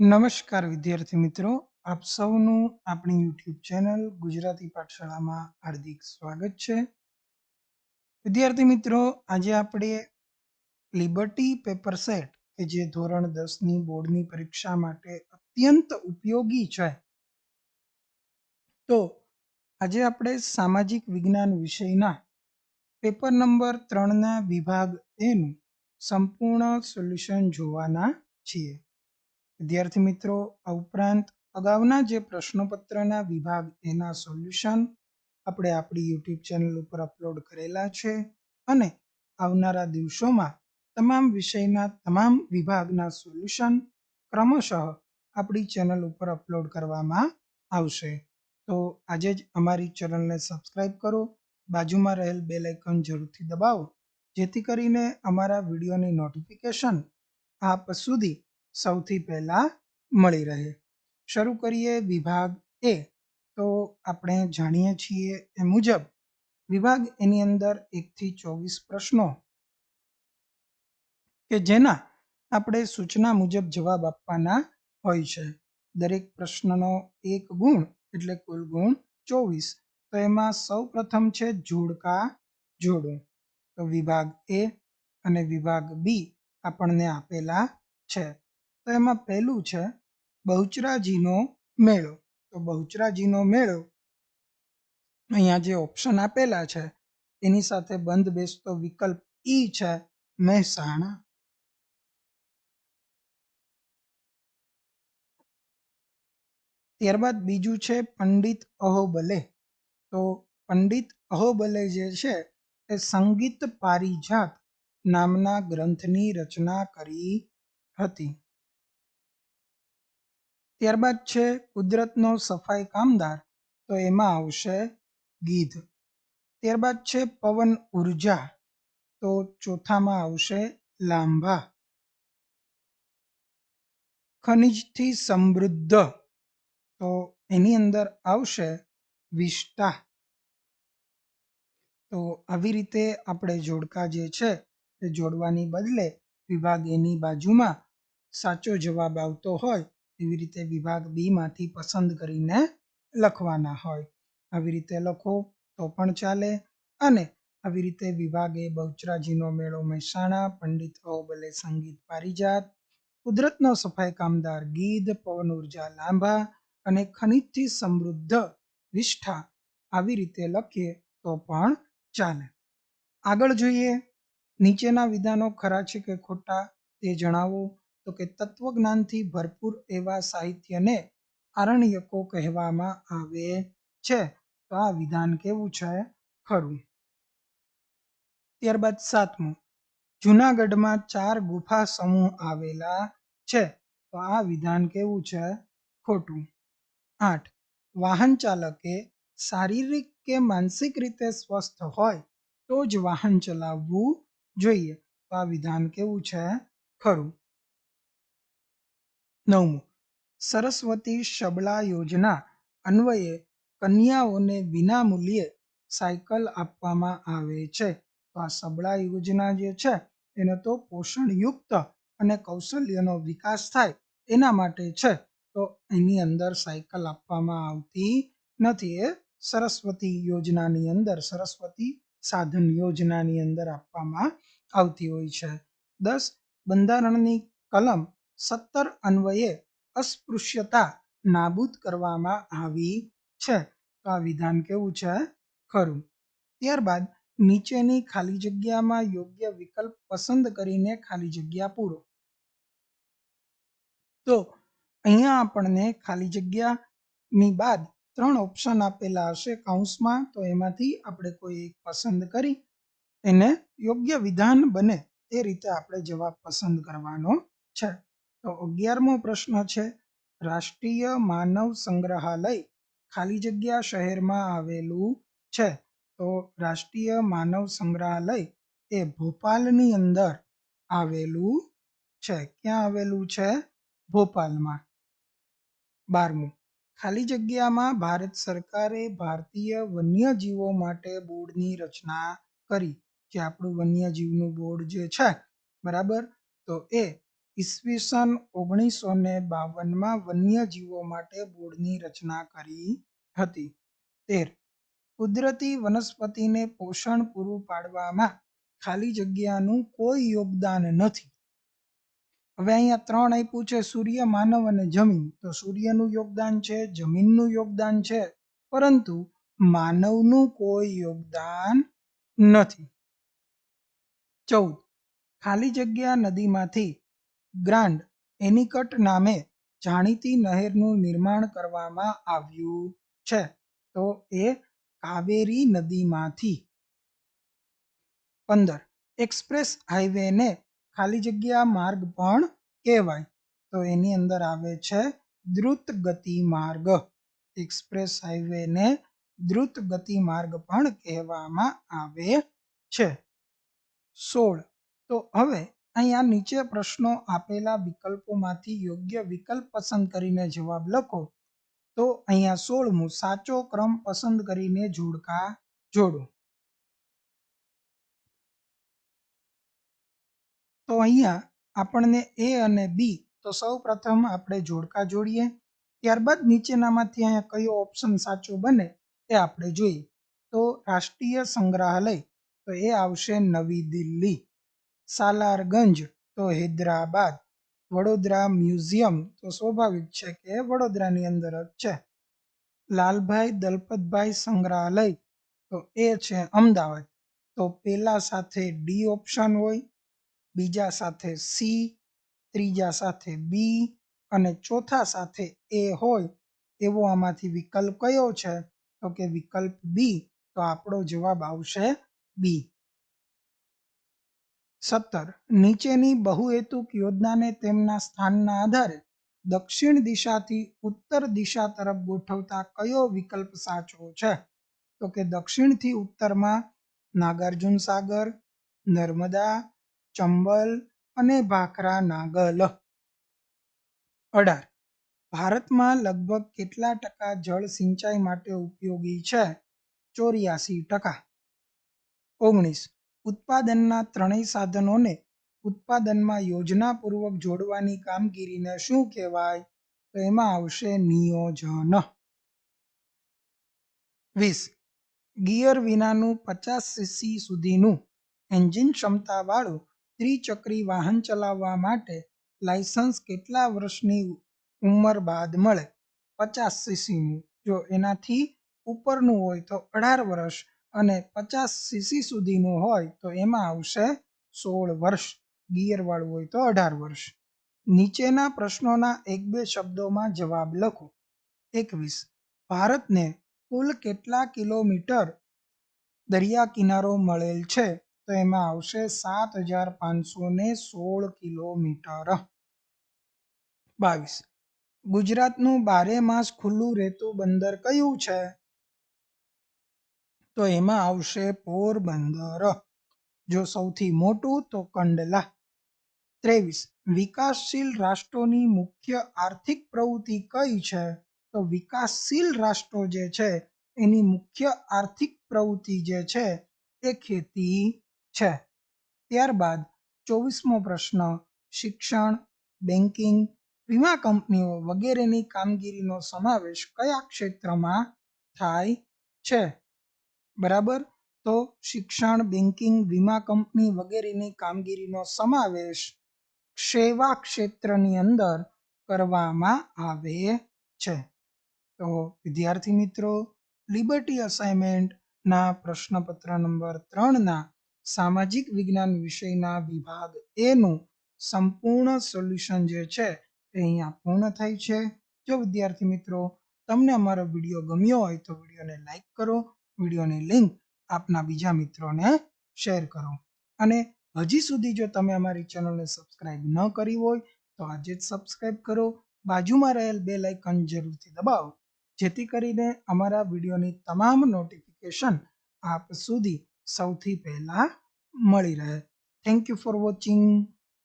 નમસ્કાર વિદ્યાર્થી મિત્રો, આપ સૌનું આપણી યુટ્યુબ ચેનલ ગુજરાતી પાઠશાળામાં હાર્દિક સ્વાગત છે. વિદ્યાર્થી મિત્રો, આજે આપણે લિબર્ટી પેપર સેટ કે જે ધોરણ 10ની બોર્ડની પરીક્ષા માટે અત્યંત ઉપયોગી છે, તો આજે આપણે સામાજિક વિજ્ઞાન વિષયના પેપર નંબર 3ના વિભાગ એનું સંપૂર્ણ સોલ્યુશન જોવાના છીએ. વિદ્યાર્થી મિત્રો, આ ઉપરાંત અગાઉના જે પ્રશ્નપત્રના વિભાગ એના સોલ્યુશન આપણે આપણી યુટ્યુબ ચેનલ ઉપર અપલોડ કરેલા છે અને આવનારા દિવસોમાં તમામ વિષયના તમામ વિભાગના સોલ્યુશન ક્રમશઃ આપણી ચેનલ ઉપર અપલોડ કરવામાં આવશે. તો આજે જ અમારી ચેનલને સબસ્ક્રાઈબ કરો, બાજુમાં રહેલ બેલ આઇકન જરૂરથી દબાવો, જેથી કરીને અમારા વિડીયોની નોટિફિકેશન આપ સુધી સૌથી પહેલા મળી રહે. શરૂ કરીએ વિભાગ એ. તો આપણે જાણીએ છીએ એ મુજબ વિભાગ એની અંદર 1 થી 24 પ્રશ્નો કે જેના આપણે સૂચના મુજબ જવાબ આપવાના હોય છે. દરેક પ્રશ્નનો 1 ગુણ એટલે કુલ ગુણ 24. તો એમાં સૌ પ્રથમ છે જોડકા જોડો. તો વિભાગ એ અને વિભાગ બી આપણને આપેલા છે. તો એમાં પહેલું છે બહુચરાજીનો મેળો. તો બહુચરાજીનો મેળો અહીંયા જે ઓપ્શન આપેલા છે એની સાથે બંધ બેસતો વિકલ્પ ઈ છે મહેસાણા. ત્યારબાદ બીજું છે પંડિત અહોબલે. તો પંડિત અહોબલે જે છે એ સંગીત પારિજાત નામના ગ્રંથની રચના કરી હતી. ત્યારબાદ છે કુદરતનો સફાઈ કામદાર. તો એમાં આવશે ગીધ. ત્યારબાદ છે પવન ઉર્જા. તો ચોથામાં આવશે લાંભા. ખનિજથી સમૃદ્ધ. તો એની અંદર આવશે વિષ્ટા. તો આવી રીતે આપણે જોડકા જે છે એ જોડવાની બદલે વિભાગ એની બાજુમાં સાચો જવાબ આવતો હોય એવી રીતે વિભાગ બી માંથી પસંદ કરીને લખવાના હોય. આવી રીતે લખો તો પણ ચાલે. અને આવી રીતે વિભાગે બહુચરાજીનો મેળો મહેસાણા, પંડિત અહોબલે સંગીત પારિજાત, કુદરતનો સફાઈ કામદાર ગીધ, પવન ઉર્જા લાંભા અને ખનિજથી સમૃદ્ધ વિષ્ઠા આવી રીતે લખીએ તો પણ ચાલે. આગળ જોઈએ, નીચેના વિધાનો ખરા છે કે ખોટા તે જણાવો. તો કે તત્વજ્ઞાનથી ભરપૂર એવા સાહિત્યને આરણ્યકો કહેવામાં આવે છે. તો આ વિધાન કેવું છે? ખરું. ત્યારબાદ 7મું, જૂનાગઢમાં 4 ગુફા સમૂહ આવેલા છે. તો આ વિધાન કેવું છે? ખોટું. 8, વાહન ચાલકે શારીરિક કે માનસિક રીતે સ્વસ્થ હોય તો જ વાહન ચલાવવું જોઈએ. તો આ વિધાન કેવું છે? ખરું. 9મું, સરસ્વતી સબળા યોજના અન્વયે કન્યાઓને વિના મૂલ્યે સાયકલ આપવામાં આવે છે. તો આ સબળા યોજના જે છે એને તો પોષણયુક્ત અને કૌશલ્યનો વિકાસ થાય એના માટે છે. તો એની અંદર સાયકલ આપવામાં આવતી નથી. એ સરસ્વતી યોજનાની અંદર, સરસ્વતી સાધન યોજનાની અંદર આપવામાં આવતી હોય છે. 10, બંધારણની કલમ 17 અન્વયે અસ્પૃશ્યતા નાબૂદ કરવામાં આવી છે. તો આ વિધાન કેવું છે? ખરું. ત્યારબાદ નીચેની ખાલી જગ્યામાં યોગ્ય વિકલ્પ પસંદ કરીને ખાલી જગ્યા પૂરો. તો અહીંયા આપણને ખાલી જગ્યાની બાદ 3 ઓપ્શન આપેલા હશે કૌંસમાં. તો એમાંથી આપણે કોઈ એક પસંદ કરી એને યોગ્ય વિધાન બને તે રીતે આપણે જવાબ પસંદ કરવાનો છે. તો 11મો પ્રશ્ન છે રાષ્ટ્રીય માનવ સંગ્રહાલય ખાલી જગ્યા શહેરમાં આવેલું છે. તો રાષ્ટ્રીય માનવ સંગ્રહાલય એ ભોપાલની અંદર આવેલું છે. ક્યાં આવેલું છે? ભોપાલમાં. 12મું, ખાલી જગ્યામાં ભારત સરકારે ભારતીય વન્યજીવો માટે બોર્ડની રચના કરી. જે આપણું વન્યજીવનું બોર્ડ જે છે, બરાબર, તો એ ઈસવીસન 1952માં વન્યજીવો માટે બોર્ડની રચના કરી હતી. 13. કુદરતી વનસ્પતિને પોષણ પૂરું પાડવામાં ખાલી જગ્યાનું કોઈ યોગદાન નથી. હવે અહીંયા 3 આપ્યું છે, સૂર્ય, માનવ અને જમીન. તો સૂર્યનું યોગદાન છે, જમીનનું યોગદાન છે, પરંતુ માનવનું કોઈ યોગદાન નથી. 14. ખાલી જગ્યા નદીમાંથી ગ્રાન્ડ એનિકટ નામે જાણીતી નહેરનું નિર્માણ કરવામાં આવ્યું છે. તો એ કાવેરી નદીમાંથી. 15. એક્સપ્રેસ હાઈવેને ખાલી જગ્યા માર્ગ પણ કહેવાય. તો એની અંદર આવે છે દ્રુત ગતિ માર્ગ. એક્સપ્રેસ હાઈવેને દ્રુત ગતિ માર્ગ પણ કહેવામાં આવે છે. 16. તો હવે અહીંયા નીચે પ્રશ્નો આપેલા વિકલ્પોમાંથી યોગ્ય વિકલ્પ પસંદ કરીને જવાબ લખો. તો અહીંયા 16મું, સાચો ક્રમ પસંદ કરીને જોડકા જોડો. તો અહીંયા આપણને એ અને બી, તો સૌ પ્રથમ આપણે જોડકા જોડીએ. ત્યારબાદ નીચેનામાંથી અહીંયા કયો ઓપ્શન સાચો બને એ આપણે જોઈએ. તો રાષ્ટ્રીય સંગ્રહાલય, તો એ આવશે નવી દિલ્હી. સાલારગંજ, તો હૈદરાબાદ. વડોદરા મ્યુઝિયમ, તો સ્વાભાવિક છે કે વડોદરાની અંદર જ છે. લાલભાઈ દલપતભાઈ સંગ્રહાલય, તો એ છે અમદાવાદ. તો પહેલા સાથે ડી ઓપ્શન હોય, બીજા સાથે સી, ત્રીજા સાથે બી અને ચોથા સાથે એ હોય એવો આમાંથી વિકલ્પ કયો છે? તો કે વિકલ્પ બી. તો આપણો જવાબ આવશે બી. 17. નીચેની બહુહેતુક યોજનાને તેમના સ્થાનના આધારે દક્ષિણ દિશાથી ઉત્તર દિશા તરફ ગોઠવતા કયો વિકલ્પ સાચો છે? તો કે દક્ષિણથી ઉત્તરમાં નાગાર્જુન સાગર, નર્મદા, ચંબલ અને ભાખરા નાગલ. 18. ભારતમાં લગભગ કેટલા ટકા જળ સિંચાઈ માટે ઉપયોગી છે? 84%. 19. ઉત્પાદનના ત્રણેય સાધનોને ઉત્પાદનમાં યોજનાપૂર્વક જોડવાની કામગીરીને શું કહેવાય? તો એમાં આવશે નિયોજન. 20. ગિયર વિનાનું 50 સીસી સુધીનું એન્જિન ક્ષમતાવાળું ત્રિચક્રી વાહન ચલાવવા માટે લાયસન્સ કેટલા વર્ષની ઉંમર બાદ મળે? 50 સીસીનું. જો એનાથી ઉપરનું હોય તો 18 વર્ષ અને 50 સીસી સુધીનું હોય તો એમાં આવશે 16 વર્ષ. ગિયરવાળું હોય તો 18 વર્ષ. નીચેના પ્રશ્નોના 1-2 શબ્દોમાં જવાબ લખો. 21. ભારતને કુલ કેટલા કિલોમીટર દરિયા કિનારો મળેલ છે? તો એમાં આવશે 7516 કિલોમીટર. 22. ગુજરાતનું 12 માસ ખુલ્લું રહેતું બંદર કયું છે? તો એમાં આવશે પોરબંદર. જો સૌથી મોટું તો કંડલા. 23. વિકાસશીલ રાષ્ટ્રોની મુખ્ય આર્થિક પ્રવૃત્તિ કઈ છે? તો વિકાસશીલ રાષ્ટ્રો જે છે એની મુખ્ય આર્થિક પ્રવૃત્તિ જે છે એ ખેતી છે. ત્યારબાદ 24મો પ્રશ્ન, શિક્ષણ, બેન્કિંગ, વીમા કંપનીઓ વગેરેની કામગીરીનો સમાવેશ કયા ક્ષેત્રમાં થાય છે? બરાબર. તો શિક્ષણ, બેન્કિંગ, વીમા કંપની વગેરેની કામગીરીનો સમાવેશ સેવા ક્ષેત્રની અંદર કરવામાં આવે છે. તો વિદ્યાર્થી મિત્રો, લિબર્ટી અસાઇનમેન્ટના પ્રશ્નપત્ર નંબર 3ના સામાજિક વિજ્ઞાન વિષયના વિભાગ એનું સંપૂર્ણ સોલ્યુશન જે છે એ અહીંયા પૂર્ણ થાય છે. જો વિદ્યાર્થી મિત્રો તમને અમારો વિડીયો ગમ્યો હોય તો વિડીયોને લાઈક કરો, વિડીયોની લિંક આપના બીજા મિત્રોને શેર કરો અને હજી સુધી જો તમે અમારી ચેનલને સબસ્ક્રાઇબ ન કરી હોય તો આજે જ સબસ્ક્રાઇબ કરો. બાજુમાં રહેલ બેલ આઇકન જરૂરથી દબાવો જેથી કરીને અમારા વિડીયોની તમામ નોટિફિકેશન આપ સુધી સૌથી પહેલા મળી રહે. Thank you for watching.